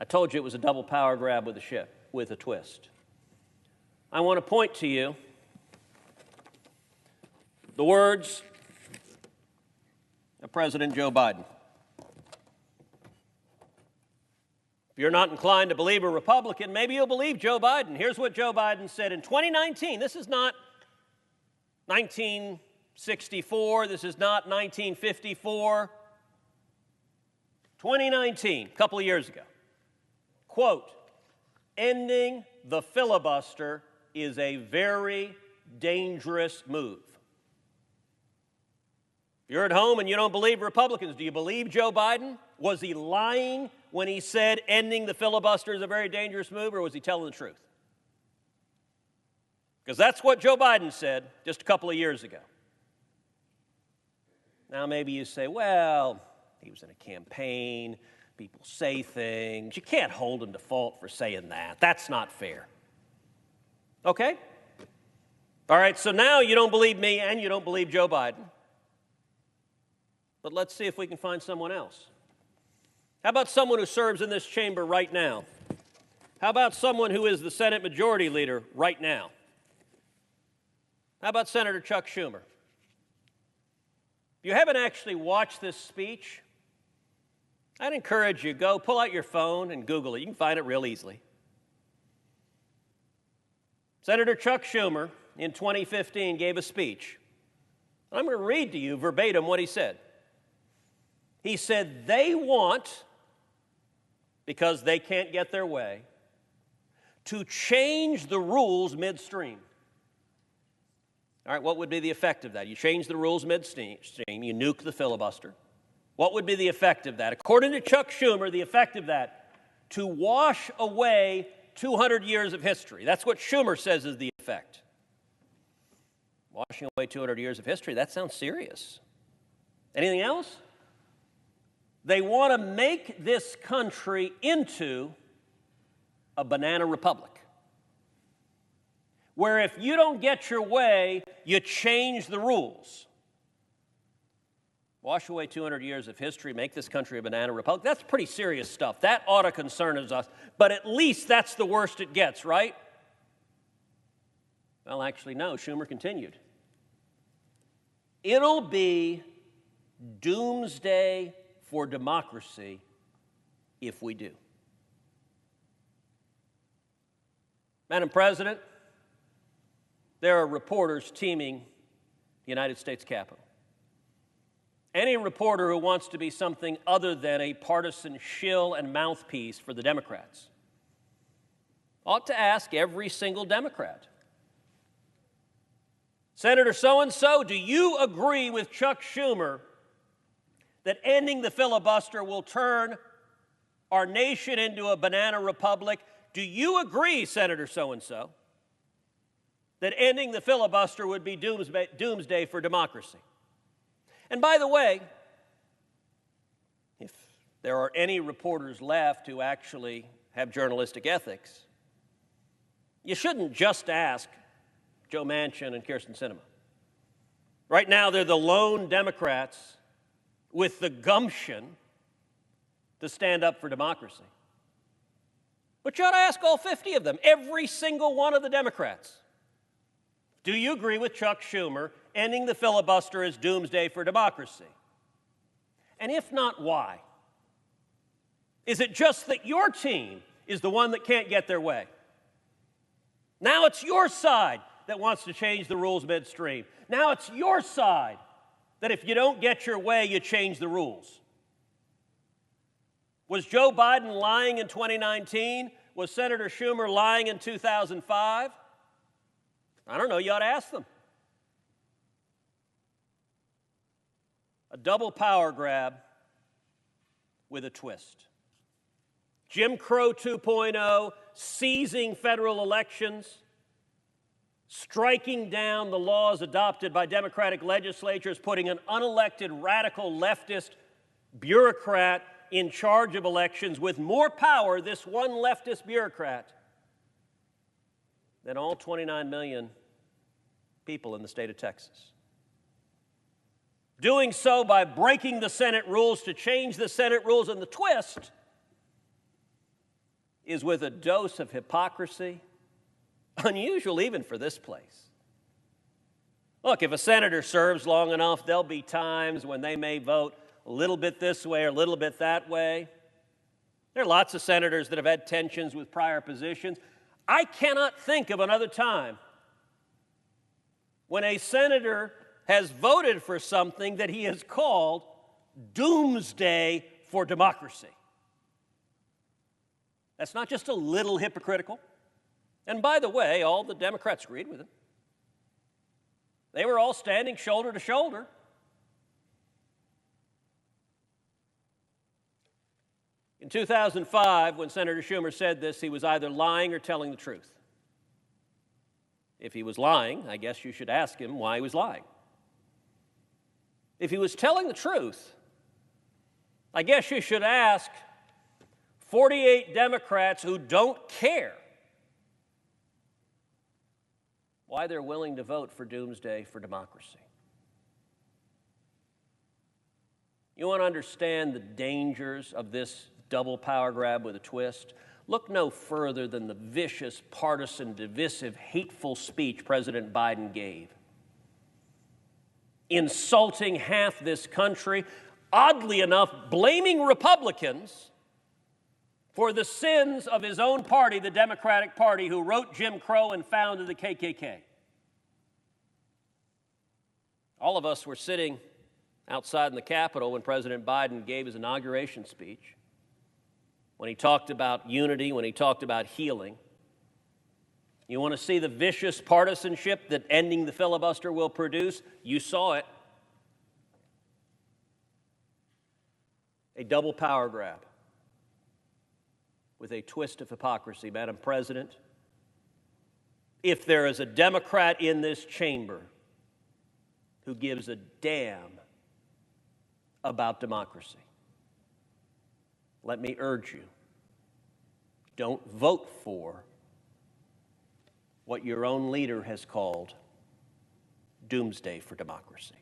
I told you it was a double power grab with a twist. I want to point to you the words of President Joe Biden. If you're not inclined to believe a Republican, maybe you'll believe Joe Biden. Here's what Joe Biden said in 2019. This is not 1964. This is not 1954. 2019, a couple of years ago. Quote, ending the filibuster is a very dangerous move. If you're at home and you don't believe Republicans, do you believe Joe Biden? Was he lying when he said ending the filibuster is a very dangerous move, or was he telling the truth? Because that's what Joe Biden said just a couple of years ago. Now maybe you say, well, he was in a campaign, people say things. You can't hold him to fault for saying that. That's not fair. Okay? All right, so now you don't believe me and you don't believe Joe Biden. But let's see if we can find someone else. How about someone who serves in this chamber right now? How about someone who is the Senate Majority Leader right now? How about Senator Chuck Schumer? If you haven't actually watched this speech, I'd encourage you, go pull out your phone and Google it. You can find it real easily. Senator Chuck Schumer in 2015 gave a speech. I'm going to read to you verbatim what he said. He said, they want, because they can't get their way, to change the rules midstream. All right, what would be the effect of that? You change the rules midstream, you nuke the filibuster. What would be the effect of that? According to Chuck Schumer, the effect of that, to wash away 200 years of history. That's what Schumer says is the effect. Washing away 200 years of history, that sounds serious. Anything else? They want to make this country into a banana republic, where if you don't get your way, you change the rules. Wash away 200 years of history, make this country a banana republic. That's pretty serious stuff. That ought to concern us, but at least that's the worst it gets, right? Well, actually, no. Schumer continued. It'll be doomsday for democracy if we do. Madam President, there are reporters teeming the United States Capitol. Any reporter who wants to be something other than a partisan shill and mouthpiece for the Democrats ought to ask every single Democrat, Senator so-and-so, do you agree with Chuck Schumer that ending the filibuster will turn our nation into a banana republic? Do you agree, Senator so-and-so, that ending the filibuster would be doomsday for democracy? And by the way, if there are any reporters left who actually have journalistic ethics, you shouldn't just ask Joe Manchin and Kyrsten Sinema. Right now, they're the lone Democrats with the gumption to stand up for democracy. But you ought to ask all 50 of them, every single one of the Democrats. Do you agree with Chuck Schumer ending the filibuster is doomsday for democracy? And if not, why? Is it just that your team is the one that can't get their way? Now it's your side that wants to change the rules midstream. Now it's your side that if you don't get your way, you change the rules. Was Joe Biden lying in 2019? Was Senator Schumer lying in 2005? I don't know, you ought to ask them. A double power grab with a twist. Jim Crow 2.0, seizing federal elections, striking down the laws adopted by Democratic legislatures, putting an unelected radical leftist bureaucrat in charge of elections with more power, this one leftist bureaucrat, than all 29 million people in the state of Texas. Doing so by breaking the Senate rules to change the Senate rules, and the twist is with a dose of hypocrisy unusual even for this place. Look, if a senator serves long enough, there'll be times when they may vote a little bit this way or a little bit that way. There are lots of senators that have had tensions with prior positions. I cannot think of another time when a senator has voted for something that he has called doomsday for democracy. That's not just a little hypocritical. And by the way, all the Democrats agreed with him. They were all standing shoulder to shoulder. In 2005, when Senator Schumer said this, he was either lying or telling the truth. If he was lying, I guess you should ask him why he was lying. If he was telling the truth, I guess you should ask 48 Democrats who don't care why they're willing to vote for doomsday for democracy. You want to understand the dangers of this double power grab with a twist? Look no further than the vicious, partisan, divisive, hateful speech President Biden gave, insulting half this country, oddly enough, blaming Republicans for the sins of his own party, the Democratic Party, who wrote Jim Crow and founded the KKK. All of us were sitting outside in the Capitol when President Biden gave his inauguration speech, when he talked about unity, when he talked about healing. You want to see the vicious partisanship that ending the filibuster will produce? You saw it. A double power grab with a twist of hypocrisy. Madam President, if there is a Democrat in this chamber who gives a damn about democracy, let me urge you, don't vote for what your own leader has called doomsday for democracy.